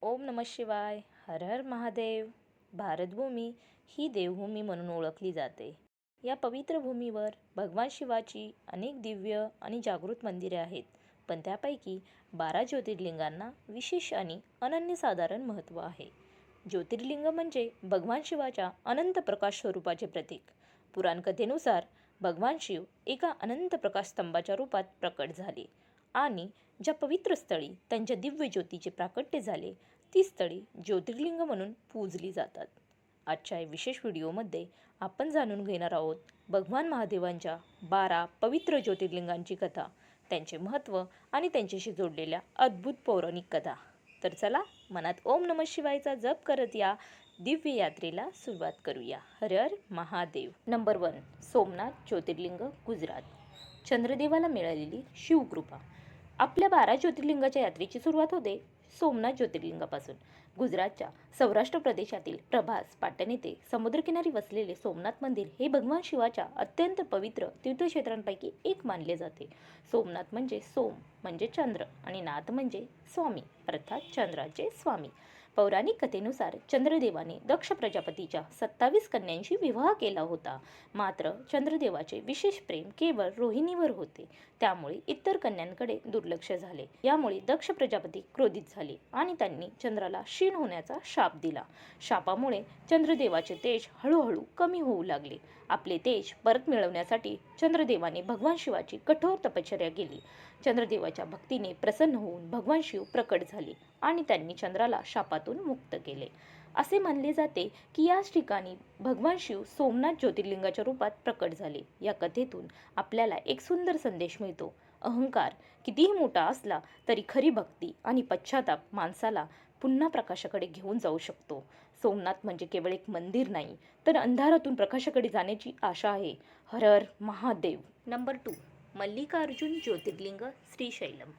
ओम नमः शिवाय. हर हर महादेव. भारतभूमी ही देवभूमी म्हणून ओळखली जाते. या पवित्र भूमीवर भगवान शिवाची अनेक दिव्य आणि जागृत मंदिरे आहेत. पण त्यापैकी 12 ज्योतिर्लिंगांना विशेष आणि अनन्यसाधारण महत्त्व आहे. ज्योतिर्लिंग म्हणजे भगवान शिवाच्या अनंत प्रकाश स्वरूपाचे प्रतीक. पुराणकथेनुसार भगवान शिव एका अनंत प्रकाश स्तंभाच्या रूपात प्रकट झाले आणि ज्या पवित्र स्थळी त्यांच्या दिव्य ज्योतीचे प्राकट्य झाले ती स्थळी ज्योतिर्लिंग म्हणून पूजली जातात. आजच्या या विशेष व्हिडिओमध्ये आपण जाणून घेणार आहोत भगवान महादेवांच्या 12 पवित्र ज्योतिर्लिंगांची कथा, त्यांचे महत्त्व आणि त्यांच्याशी जोडलेल्या अद्भुत पौराणिक कथा. तर चला, मनात ओम नमः शिवायचा जप करत या दिव्य यात्रेला सुरुवात करूया. हर हर महादेव. नंबर 1. सोमनाथ ज्योतिर्लिंग, गुजरात. चंद्रदेवाला मिळालेली शिवकृपा. आपल्या 12 ज्योतिर्लिंगाच्या यात्रेची सुरुवात होते सोमनाथ ज्योतिर्लिंगापासून. गुजरातच्या सौराष्ट्र प्रदेशातील प्रभास पाटण येथे समुद्रकिनारी वसलेले सोमनाथ मंदिर हे भगवान शिवाच्या अत्यंत पवित्र तीर्थक्षेत्रांपैकी एक मानले जाते. सोमनाथ म्हणजे सोम म्हणजे चंद्र आणि नाथ म्हणजे स्वामी, अर्थात चंद्राचे स्वामी. पौराणिक कथेनुसार चंद्रदेवाने दक्ष प्रजापतीच्या 27 कन्यांशी विवाह केला होता. मात्र चंद्रदेवाचे विशेष प्रेम केवळ रोहिणीवर होते, त्यामुळे इतर कन्यांकडे दुर्लक्ष झाले. यामुळे दक्ष प्रजापती क्रोधित झाले आणि त्यांनी चंद्राला क्षीण होण्याचा शाप दिला. शापामुळे चंद्रदेवाचे तेज हळूहळू कमी होऊ लागले. आपले तेज परत मिळवण्यासाठी चंद्रदेवाने भगवान शिवाची कठोर तपश्चर्या केली. चंद्रदेवाच्या भक्तीने प्रसन्न होऊन भगवान शिव प्रकट झाले आणि त्यांनी चंद्राला शापातून मुक्त केले. असे मानले जाते की याच ठिकाणी भगवान शिव सोमनाथ ज्योतिर्लिंगाच्या रूपात प्रकट झाले. या कथेतून आपल्याला एक सुंदर संदेश मिळतो. अहंकार कितीही मोठा असला तरी खरी भक्ती आणि पश्चाताप माणसाला पुन्हा प्रकाशाकडे घेऊन जाऊ शकतो. सोमनाथ म्हणजे केवळ एक मंदिर नाही, तर अंधारातून प्रकाशाकडे जाण्याची आशा आहे. हर हर महादेव. नंबर 2. मल्लिकार्जुन ज्योतिर्लिंग, श्रीशैलम.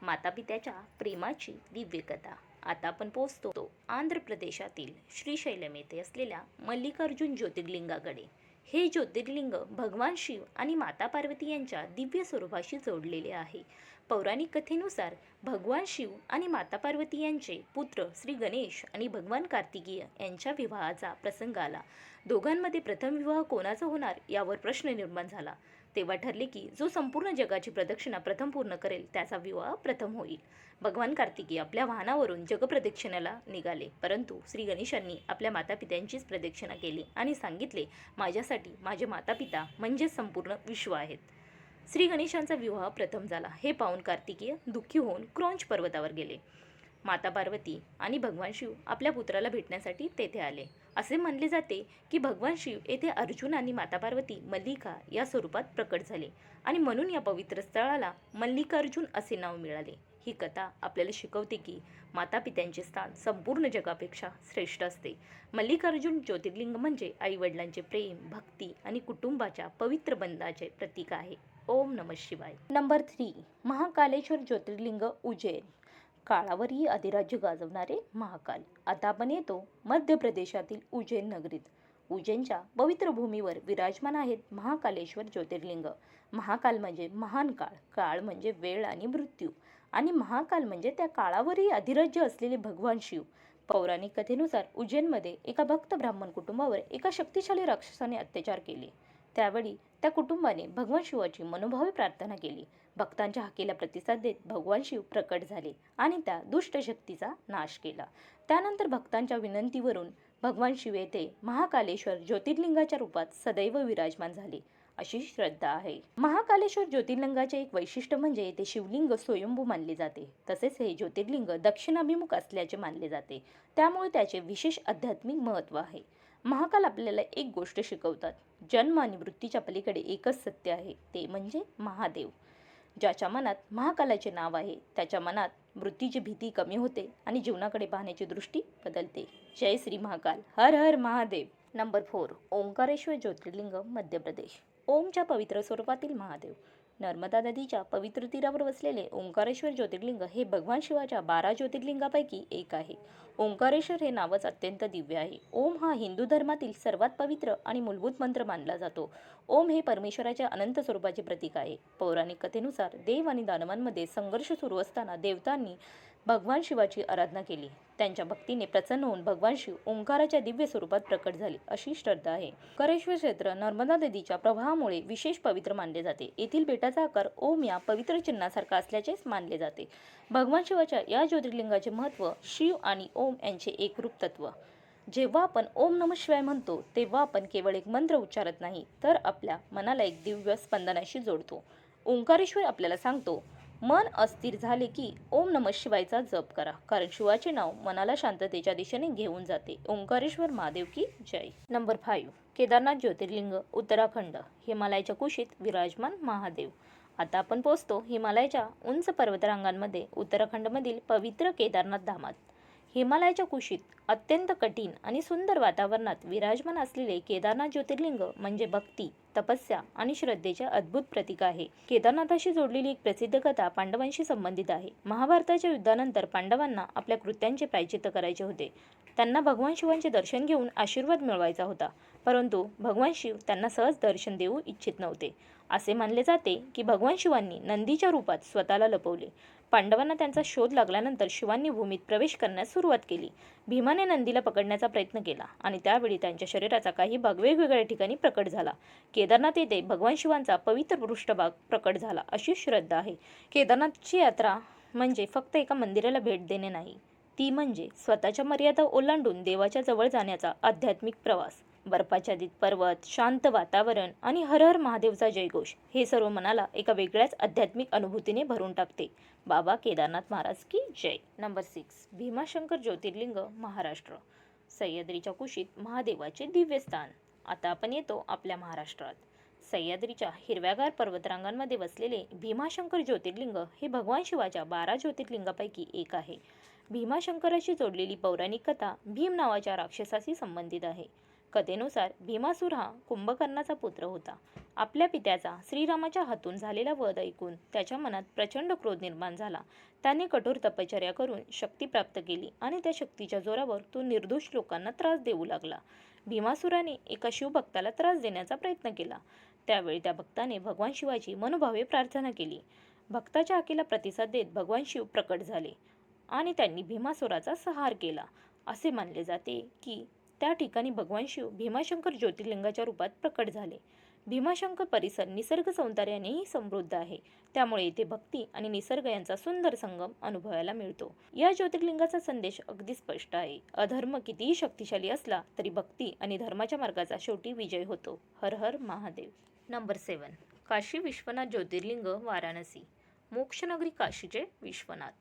मातापित्याच्या प्रेमाची दिव्य कथा. आता आपण पोहोचतो आंध्र प्रदेशातील श्रीशैलम येथे असलेल्या मल्लिकार्जुन ज्योतिर्लिंगाकडे. हे ज्योतिर्लिंग भगवान शिव आणि माता पार्वती यांच्या दिव्य स्वरूपाशी जोडलेले आहे. पौराणिक कथेनुसार भगवान शिव आणि माता पार्वती यांचे पुत्र श्री गणेश आणि भगवान कार्तिकेय यांच्या विवाहाचा प्रसंग आला. दोघांमध्ये प्रथम विवाह कोणाचा होणार यावर प्रश्न निर्माण झाला. तेव्हा ठरले की जो संपूर्ण जगाची प्रदक्षिणा प्रथम पूर्ण करेल त्याचा विवाह प्रथम होईल. भगवान कार्तिकेय आपल्या वाहनावरून जगप्रदक्षिणेला निघाले, परंतु श्री गणेशांनी आपल्या मातापित्यांचीच प्रदक्षिणा केली आणि सांगितले, माझ्यासाठी माझे मातापिता म्हणजे संपूर्ण विश्व आहेत. श्री गणेशांचा विवाह प्रथम झाला. हे पाहून कार्तिकेय दुःखी होऊन क्रौंच पर्वतावर गेले. माता पार्वती आणि भगवान शिव आपल्या पुत्राला भेटण्यासाठी तेथे आले. असे मानले जाते की भगवान शिव येथे अर्जुन आणि माता पार्वती मल्लिका या स्वरूपात प्रकट झाले आणि म्हणून या पवित्र स्थळाला मल्लिकार्जुन असे नाव मिळाले. ही कथा आपल्याला शिकवते की मातापित्यांचे स्थान संपूर्ण जगापेक्षा श्रेष्ठ असते. मल्लिकार्जुन ज्योतिर्लिंग म्हणजे आईवडिलांचे प्रेम, भक्ती आणि कुटुंबाच्या पवित्र बंधाचे प्रतीक आहे. ओम नमः शिवाय. नंबर 3. महाकालेश्वर ज्योतिर्लिंग, उज्जैन. काळावरही अधिराज्य गाजवणारे महाकाल. आता आपण येतो मध्य प्रदेशातील उज्जैन नगरीत. उज्जैनच्या पवित्र भूमीवर विराजमान आहेत महाकालेश्वर ज्योतिर्लिंग. महाकाल म्हणजे महान काळ, काळ म्हणजे वेळ आणि मृत्यू, आणि महाकाल म्हणजे त्या काळावरही अधिराज्य असलेले भगवान शिव. पौराणिक कथेनुसार उज्जैनमध्ये एका भक्त ब्राह्मण कुटुंबावर एका शक्तिशाली राक्षसाने अत्याचार केले. त्यावेळी त्या कुटुंबाने भगवान शिवाची मनोभावे प्रार्थना केली. भक्तांच्या हाकेला प्रतिसाद देत भगवान शिव प्रकट झाले आणि त्या दुष्ट शक्तीचा नाश केला. त्यानंतर भक्तांच्या विनंतीवरून भगवान शिव येथे महाकालेश्वर ज्योतिर्लिंगाच्या रूपात सदैव विराजमान झाले, अशी श्रद्धा आहे. महाकालेश्वर ज्योतिर्लिंगाचे एक वैशिष्ट्य म्हणजे येथे शिवलिंग स्वयंभू मानले जाते. तसेच हे ज्योतिर्लिंग दक्षिणाभिमुख असल्याचे मानले जाते, त्यामुळे त्याचे विशेष आध्यात्मिक महत्त्व आहे. महाकाल आपल्याला एक गोष्ट शिकवतात, जन्म आणि मृत्यूच्या पलीकडे एकच सत्य आहे, ते म्हणजे महादेव. ज्याच्या मनात महाकालाचे नाव आहे त्याच्या मनात मृत्यूची भीती कमी होते आणि जीवनाकडे पाहण्याची दृष्टी बदलते. जय श्री महाकाल. हर हर महादेव. नंबर 4. ओंकारेश्वर ज्योतिर्लिंग, मध्य प्रदेश. ओमच्या पवित्र स्वरूपातील महादेव. नर्मदा नदीच्या पवित्र तीरावर वसलेले ओंकारेश्वर ज्योतिर्लिंग हे भगवान शिवाच्या 12 ज्योतिर्लिंगापैकी एक आहे. ओंकारेश्वर हे नावच अत्यंत दिव्य आहे. ओम हा हिंदू धर्मातील सर्वात पवित्र आणि मूलभूत मंत्र मानला जातो. ओम हे परमेश्वराच्या अनंत स्वरूपाचे प्रतीक आहे. पौराणिक कथेनुसार देव आणि दानवांमध्ये संघर्ष सुरू असताना देवतांनी भगवान शिवाची आराधना केली. त्यांच्या भक्तीने प्रसन्न होऊन भगवान शिव ओंकाराच्या दिव्य स्वरूपात प्रकट झाले अशी श्रद्धा आहे. ओंकारेश्वर क्षेत्र नर्मदा नदीच्या प्रवाहामुळे विशेष पवित्र मानले जाते. येथील बेटाचा आकार ओम या पवित्र चिन्हासारखा असल्याचेच मानले जाते. भगवान शिवाच्या या ज्योतिर्लिंगाचे महत्त्व शिव आणि ओम यांचे एकरूप तत्व. जेव्हा आपण ओम नमः शिवाय म्हणतो तेव्हा आपण केवळ एक मंत्र उच्चारत नाही, तर आपल्या मनाला एक दिव्य स्पंदनाशी जोडतो. ओंकारेश्वर आपल्याला सांगतो, मन अस्थिर झाले की ओम नमः शिवायचा जप करा, कारण शिवाचे नाव मनाला शांततेच्या दिशेने घेऊन जाते. ओंकारेश्वर महादेव की जय. नंबर 5. केदारनाथ ज्योतिर्लिंग, उत्तराखंड. हिमालयाच्या कुशीत विराजमान महादेव. आता आपण पोहोचतो हिमालयाच्या उंच पर्वतरांगांमध्ये उत्तराखंडमधील पवित्र केदारनाथ धामात. हिमालयाच्या कुशीत अत्यंत कठीण आणि सुंदर वातावरणात विराजमान असलेले केदारनाथ ज्योतिर्लिंग म्हणजे भक्ती, तपस्या आणि श्रद्धेचे अद्भुत प्रतीक आहे. केदारनाथाशी जोडलेली एक प्रसिद्ध कथा पांडवांशी संबंधित आहे. महाभारताच्या युद्धानंतर पांडवांना आपल्या कृत्यांचे प्रायश्चित्त करायचे होते. त्यांना भगवान शिवांचे दर्शन घेऊन आशीर्वाद मिळवायचा होता, परंतु भगवान शिव त्यांना सहज दर्शन देऊ इच्छित नव्हते. असे मानले जाते की भगवान शिवांनी नंदीच्या रूपात स्वतःला लपवले. पांडवांना त्यांचा शोध लागल्यानंतर शिवांनी भूमीत प्रवेश करण्यास सुरुवात केली. भीमाने नंदीला पकडण्याचा प्रयत्न केला आणि त्यावेळी त्यांच्या शरीराचा काही भाग वेगवेगळ्या ठिकाणी प्रकट झाला. केदारनाथ येथे भगवान शिवांचा पवित्र पृष्ठभाग प्रकट झाला अशी श्रद्धा आहे. केदारनाथची यात्रा म्हणजे फक्त एका मंदिराला भेट देणे नाही, ती म्हणजे स्वतःच्या मर्यादा ओलांडून देवाच्या जवळ जाण्याचा आध्यात्मिक प्रवास. बर्फाच्छादित पर्वत, शांत वातावरण आणि हर हर महादेवचा जयघोष हे सर्व मनाला एका वेगळ्याच आध्यात्मिक अनुभूतीने भरून टाकते. बाबा केदारनाथ महाराज की जय. नंबर 6. भीमाशंकर ज्योतिर्लिंग, महाराष्ट्र. सह्याद्रीच्या कुशीत महादेवाचे दिव्य स्थान. आता आपण येतो आपल्या महाराष्ट्रात. सह्याद्रीच्या हिरव्यागार पर्वतरांगांमध्ये वसलेले भीमाशंकर ज्योतिर्लिंग हे भगवान शिवाच्या 12 ज्योतिर्लिंगापैकी एक आहे. भीमाशंकराशी जोडलेली पौराणिक कथा भीम नावाच्या राक्षसाशी संबंधित आहे. कथेनुसार भीमासूर हा कुंभकर्णाचा पुत्र होता. आपल्या पित्याचा श्रीरामाच्या हातून झालेला वध ऐकून त्याच्या मनात प्रचंड क्रोध निर्माण झाला. त्याने कठोर तपश्चर्या करून शक्ती प्राप्त केली आणि त्या शक्तीच्या जोरावर तो निर्दोष लोकांना त्रास देऊ लागला. भीमासुराने एका शिवभक्ताला त्रास देण्याचा प्रयत्न केला. त्यावेळी त्या भक्ताने भगवान शिवाची मनोभावे प्रार्थना केली. भक्ताच्या हाकेला प्रतिसाद देत भगवान शिव प्रकट झाले आणि त्यांनी भीमासुराचा संहार केला. असे मानले जाते की त्या ठिकाणी भगवान शिव भीमाशंकर ज्योतिर्लिंगाच्या रूपात प्रकट झाले. भीमाशंकर परिसर निसर्ग सौंदर्यानेही समृद्ध आहे, त्यामुळे येथे भक्ती आणि निसर्ग यांचा सुंदर संगम अनुभवायला मिळतो. या ज्योतिर्लिंगाचा संदेश अगदी स्पष्ट आहे. अधर्म कितीही शक्तिशाली असला तरी भक्ती आणि धर्माच्या मार्गाचा शेवटी विजय होतो. हर हर महादेव. नंबर 7. काशी विश्वनाथ ज्योतिर्लिंग, वाराणसी. मोक्षनगरी काशीचे विश्वनाथ.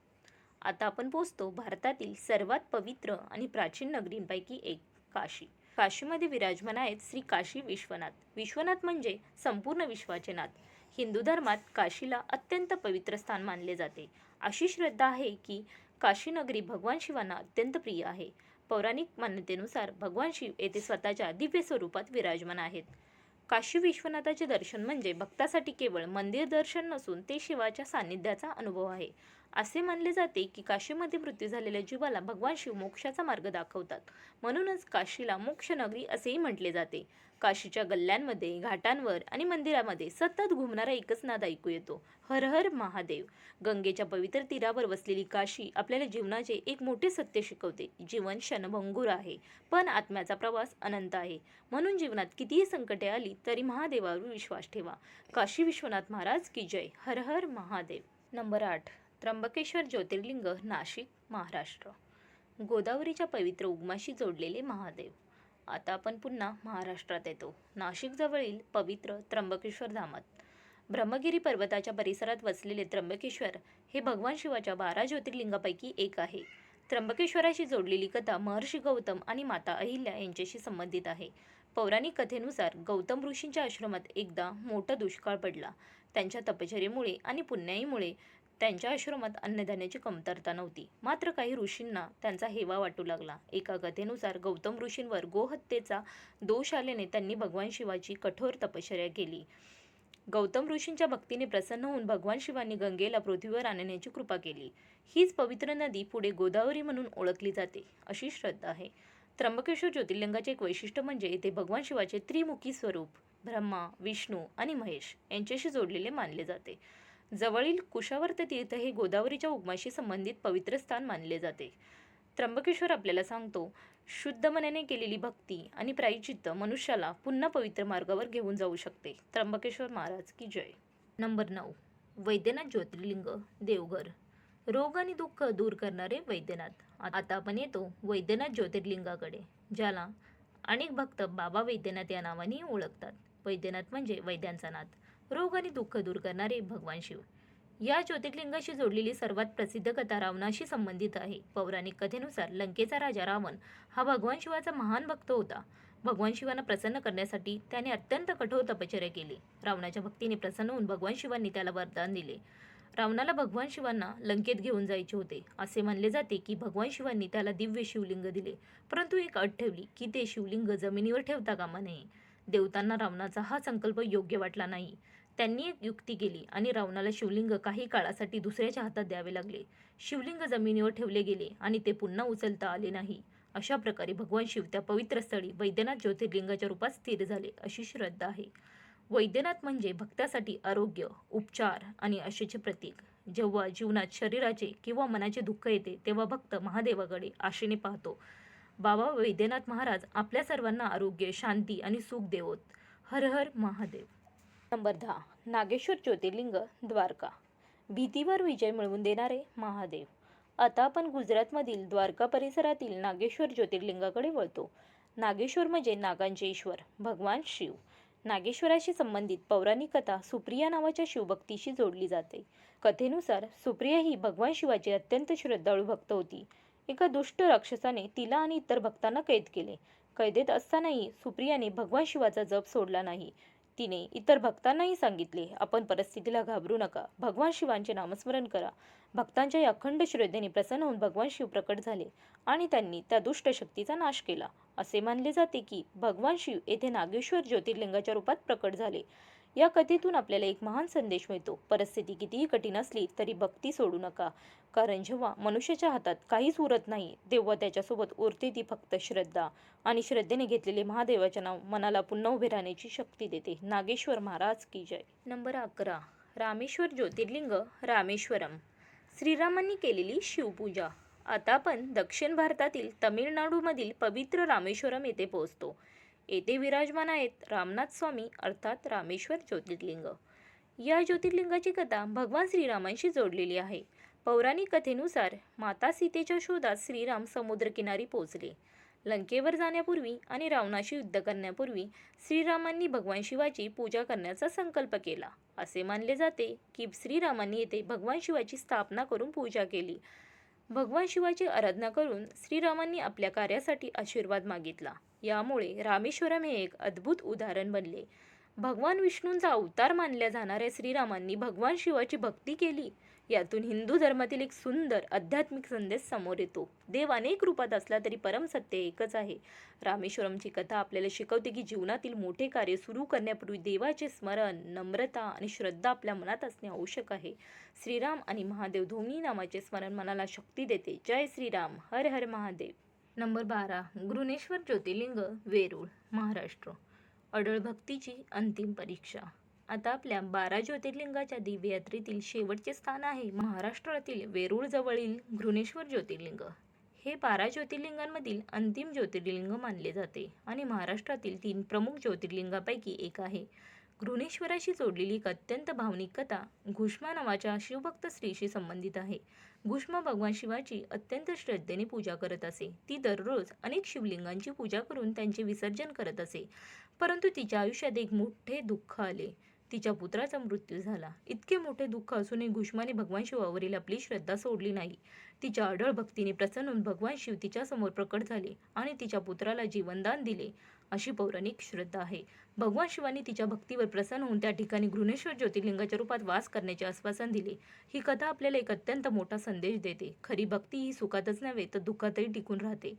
आता आपण पोहोचतो भारतातील सर्वात पवित्र आणि प्राचीन नगरींपैकी एक, काशी. काशीमध्ये विराजमान आहेत श्री काशी विश्वनाथ. विश्वनाथ म्हणजे संपूर्ण विश्वाचे नाथ. हिंदू धर्मात काशीला अत्यंत पवित्र स्थान मानले जाते. अशी श्रद्धा आहे की काशी नगरी भगवान शिवांना अत्यंत प्रिय आहे. पौराणिक मान्यतेनुसार भगवान शिव येथे स्वतःच्या दिव्य स्वरूपात विराजमान आहेत. काशी विश्वनाथाचे दर्शन म्हणजे भक्तासाठी केवळ मंदिर दर्शन नसून ते शिवाच्या सान्निध्याचा अनुभव आहे. असे मानले जाते की काशीमध्ये मृत्यू झालेल्या जीवाला भगवान शिव मोक्षाचा मार्ग दाखवतात, म्हणूनच काशीला मोक्षनगरी असेही म्हटले जाते. काशीच्या गल्ल्यांमध्ये, घाटांवर आणि मंदिरामध्ये सतत घुमणारा एकच नाद ऐकू येतो, हर हर महादेव. गंगेच्या पवित्र तीरावर वसलेली काशी आपल्याला जीवनाचे एक मोठे सत्य शिकवते. जीवन क्षणभंगुर आहे, पण आत्म्याचा प्रवास अनंत आहे. म्हणून जीवनात कितीही संकटे आली तरी महादेवावर विश्वास ठेवा. काशी विश्वनाथ महाराज की जय. हर हर महादेव. नंबर 8. त्र्यंबकेश्वर ज्योतिर्लिंग, नाशिक, महाराष्ट्र. गोदावरीच्या पवित्र उगमाशी जोडलेले महादेव. आता आपण पुन्हा महाराष्ट्रात येतो. नाशिक जवळील पवित्र त्र्यंबकेश्वर धामात. ब्रह्मगिरी पर्वताच्या परिसरात वसलेले त्र्यंबकेश्वर हे भगवान शिवाच्या 12 ज्योतिर्लिंगापैकी एक आहे. त्र्यंबकेश्वराशी जोडलेली कथा महर्षी गौतम आणि माता अहिल्या यांच्याशी संबंधित आहे. पौराणिक कथेनुसार गौतम ऋषींच्या आश्रमात एकदा मोठा दुष्काळ पडला. त्यांच्या तपश्चर्येमुळे आणि पुण्याईमुळे त्यांच्या आश्रमात अन्नधान्याची कमतरता नव्हती. मात्र काही ऋषींना त्यांचा हेवा वाटू लागला. एका कथेनुसार गौतम ऋषींवर गोहत्येचा दोष आल्याने त्यांनी भगवान शिवाची कठोर तपश्चर्या केली. गौतम ऋषींच्या भक्तीने प्रसन्न होऊन भगवान शिवांनी गंगेला पृथ्वीवर आणण्याची कृपा केली. हीच पवित्र नदी पुढे गोदावरी म्हणून ओळखली जाते अशी श्रद्धा आहे. त्र्यंबकेश्वर ज्योतिर्लिंगाचे एक वैशिष्ट्य म्हणजे येथे भगवान शिवाचे त्रिमुखी स्वरूप ब्रह्मा, विष्णू आणि महेश यांच्याशी जोडलेले मानले जाते. जवळील कुशावर्त तीर्थ हे गोदावरीच्या उगमाशी संबंधित पवित्र स्थान मानले जाते. त्र्यंबकेश्वर आपल्याला सांगतो, शुद्ध मनाने केलेली भक्ती आणि प्रायश्चित्त मनुष्याला पुन्हा पवित्र मार्गावर घेऊन जाऊ शकते. त्र्यंबकेश्वर महाराज की जय. नंबर 9. वैद्यनाथ ज्योतिर्लिंग, देवघर. रोग आणि दुःख दूर करणारे वैद्यनाथ. आता आपण येतो वैद्यनाथ ज्योतिर्लिंगाकडे, ज्याला अनेक भक्त बाबा वैद्यनाथ या नावाने ओळखतात. वैद्यनाथ म्हणजे वैद्यांचा नाथ, रोग आणि दुःख दूर करणारे भगवान शिव. या ज्योतिर्लिंगाशी जोडलेली सर्वात प्रसिद्ध कथा रावणाशी संबंधित आहे. पौराणिक कथेनुसार लंकेचा राजा रावण हा भगवान शिवाचा महान भक्त होता. भगवान शिवांना प्रसन्न करण्यासाठी त्याने अत्यंत कठोर तपश्चर्या केली. रावणाच्या भक्तीने प्रसन्न होऊन भगवान शिवांनी त्याला वरदान दिले. रावणाला भगवान शिवांना लंकेत घेऊन जायचे होते. असे मानले जाते की भगवान शिवांनी त्याला दिव्य शिवलिंग दिले, परंतु एक अट ठेवली की ते शिवलिंग जमिनीवर ठेवता कामा नये. देवतांना रावणाचा हा संकल्प योग्य वाटला नाही. त्यांनी एक युक्ती केली आणि रावणाला शिवलिंग काही काळासाठी दुसऱ्याच्या हातात द्यावे लागले. शिवलिंग जमिनीवर ठेवले गेले आणि ते पुन्हा उचलता आले नाही. अशा प्रकारे भगवान शिव त्या पवित्र स्थळी वैद्यनाथ ज्योतिर्लिंगाच्या रूपात स्थिर झाले, अशी श्रद्धा आहे. वैद्यनाथ म्हणजे भक्तासाठी आरोग्य, उपचार आणि आशेचे प्रतीक. जेव्हा जीवनात शरीराचे किंवा मनाचे दुःख येते तेव्हा भक्त महादेवाकडे आशेने पाहतो. बाबा वैद्यनाथ महाराज आपल्या सर्वांना आरोग्य, शांती आणि सुख देवोत. हर हर महादेव. नंबर 10. नागेश्वर ज्योतिर्लिंग, द्वारका. भीतीवर विजय मिळवून देणारे महादेव. आता आपण गुजरातमधील द्वारका परिसरातील नागेश्वर ज्योतिर्लिंगाकडे वळतो. नागेश्वर म्हणजे नागांचे ईश्वर, भगवान शिव. नागेश्वराशी संबंधित पौराणिक कथा सुप्रिया नावाच्या शिवभक्तीशी जोडली जाते. कथेनुसार सुप्रिया ही भगवान शिवाची अत्यंत श्रद्धाळू भक्त होती. एका दुष्ट राक्षसाने तिला आणि इतर भक्तांना कैद केले. कैदेत असतानाही सुप्रियाने भगवान शिवाचा जप सोडला नाही. तिने इतर भक्तांनाही सांगितले, आपण परिस्थितीला घाबरू नका, भगवान शिवांचे नामस्मरण करा. भक्तांच्या या अखंड श्रद्धेने प्रसन्न होऊन भगवान शिव प्रकट झाले आणि त्यांनी त्या दुष्ट शक्तीचा नाश केला. असे मानले जाते की भगवान शिव येथे नागेश्वर ज्योतिर्लिंगाच्या रूपात प्रकट झाले. या कथेतून आपल्याला एक महान संदेश मिळतो. परिस्थिती कितीही कठीण असली तरी भक्ती सोडू नका, कारण जेव्हा मनुष्याच्या हातात काहीच उरत नाही तेव्हा त्याच्यासोबत उरते ती फक्त श्रद्धा, आणि श्रद्धेने घेतलेले महादेवाचे नाव मनाला पुन्हा उभे राहण्याची शक्ती देते. नागेश्वर महाराज की जय. नंबर 11. रामेश्वर ज्योतिर्लिंग, रामेश्वरम. श्रीरामांनी केलेली शिवपूजा. आता आपण दक्षिण भारतातील तमिळनाडूमधील पवित्र रामेश्वरम येथे पोहोचतो. येथे विराजमान आहेत रामनाथ स्वामी अर्थात रामेश्वर ज्योतिर्लिंग. या ज्योतिर्लिंगाची कथा भगवान श्रीरामांशी जोडलेली आहे. पौराणिक कथेनुसार माता सीतेच्या शोधात श्रीराम समुद्रकिनारी पोहोचले. लंकेवर जाण्यापूर्वी आणि रावणाशी युद्ध करण्यापूर्वी श्रीरामांनी भगवान शिवाची पूजा करण्याचा संकल्प केला. असे मानले जाते की श्रीरामांनी येथे भगवान शिवाची स्थापना करून पूजा केली. भगवान शिवाची आराधना करून श्रीरामांनी आपल्या कार्यासाठी आशीर्वाद मागितला. यामुळे रामेश्वरम हे एक अद्भुत उदाहरण बनले. भगवान विष्णूंचा अवतार मानल्या जाणाऱ्या श्रीरामांनी भगवान शिवाची भक्ती केली. यातून हिंदू धर्मातील एक सुंदर आध्यात्मिक संदेश समोर येतो. देव अनेक रूपात असला तरी परमसत्य एकच आहे. रामेश्वरमची कथा आपल्याला शिकवते की जीवनातील मोठे कार्य सुरू करण्यापूर्वी देवाचे स्मरण, नम्रता आणि श्रद्धा आपल्या मनात असणे आवश्यक आहे. श्रीराम आणि महादेव दोन्ही नामाचे स्मरण मनाला शक्ती देते. जय श्रीराम, हर हर महादेव. नंबर 12. घृणेश्वर ज्योतिर्लिंग, वेरूळ, महाराष्ट्र. अढळ भक्तीची अंतिम परीक्षा. आता आपल्या 12 ज्योतिर्लिंगाच्या दिव्य यात्रेतील शेवटचे स्थान आहे महाराष्ट्रातील वेरूळ जवळील घृणेश्वर ज्योतिर्लिंग. हे 12 ज्योतिर्लिंगांमधील अंतिम ज्योतिर्लिंग मानले जाते आणि महाराष्ट्रातील 3 प्रमुख ज्योतिर्लिंगापैकी एक आहे. घृणेश्वराशी जोडलेली एक अत्यंत भावनिक कथा घुष्मा नावाच्या शिवभक्त स्त्रीशी संबंधित आहे. घुष्मा भगवान शिवाची अत्यंत श्रद्धेने पूजा करत असे. ती दररोज अनेक शिवलिंगांची पूजा करून त्यांचे विसर्जन करत असे. परंतु तिच्या आयुष्यात एक मोठे दुःख आले. तिच्या पुत्राचा मृत्यू झाला. इतके मोठे दुःख असूनही घुष्माने भगवान शिवावरील आपली श्रद्धा सोडली नाही. तिच्या अढळ भक्तीने प्रसन्न होऊन भगवान शिव तिच्यासमोर प्रकट झाले आणि तिच्या पुत्राला जीवनदान दिले, अशी पौराणिक श्रद्धा आहे. भगवान शिवाने तिच्या भक्तीवर प्रसन्न होऊन त्या ठिकाणी घृणेश्वर ज्योतिर्लिंगाच्या रूपात वास करण्याचे आश्वासन दिले. ही कथा आपल्याला एक अत्यंत मोठा संदेश देते. खरी भक्ती ही सुखातच नव्हे तर दुःखातही टिकून राहते.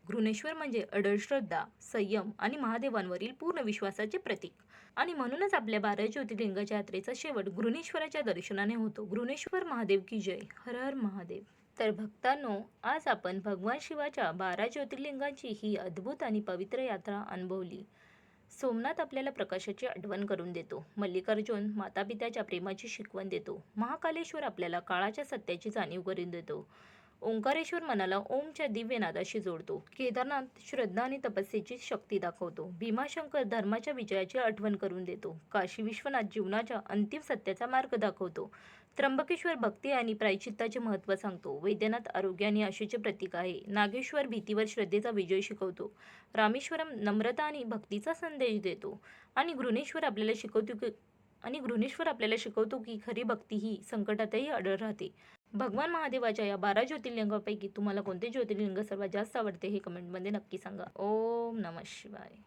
घृणेश्वर म्हणजे अढळ श्रद्धा, संयम आणि महादेवांवरील पूर्ण विश्वासाचे प्रतीक. आणि म्हणूनच आपल्या 12 ज्योतिर्लिंगाच्या यात्रेचा शेवट घृणेश्वराच्या दर्शनाने होतो. घृणेश्वर महादेव की जय, हर हर महादेव. तर भक्तांनो, आज आपण भगवान शिवाच्या 12 ज्योतिर्लिंगांची ही अद्भुत आणि पवित्र यात्रा अनुभवली. सोमनाथ आपल्याला प्रकाशाची आठवण करून देतो. मल्लिकार्जुन मातापित्याच्या प्रेमाची शिकवण देतो. महाकालेश्वर आपल्याला काळाच्या सत्याची जाणीव करून देतो. ओंकारेश्वर मनाला ओमच्या दिव्य नादाशी जोडतो. केदारनाथ श्रद्धा आणि तपस्येची शक्ती दाखवतो. भीमाशंकर धर्माच्या विजयाची आठवण करून देतो. काशी विश्वनाथ जीवनाच्या अंतिम सत्याचा मार्ग दाखवतो. त्र्यंबकेश्वर भक्ती आणि प्रायश्चित्ताचे महत्त्व सांगतो. वैद्यनाथ आरोग्य आणि आशेचे प्रतीक आहे. नागेश्वर भीतीवर श्रद्धेचा विजय शिकवतो. रामेश्वरम नम्रता आणि भक्तीचा संदेश देतो. आणि घृणेश्वर आपल्याला शिकवतो की खरी भक्ती ही संकटातही अडळ राहते. भगवान महादेवाच्या या 12 ज्योतिर्लिंगापैकी तुम्हाला कोणते ज्योतिर्लिंग सर्वात जास्त आवडते हे कमेंटमध्ये नक्की सांगा. ओम नमः शिवाय.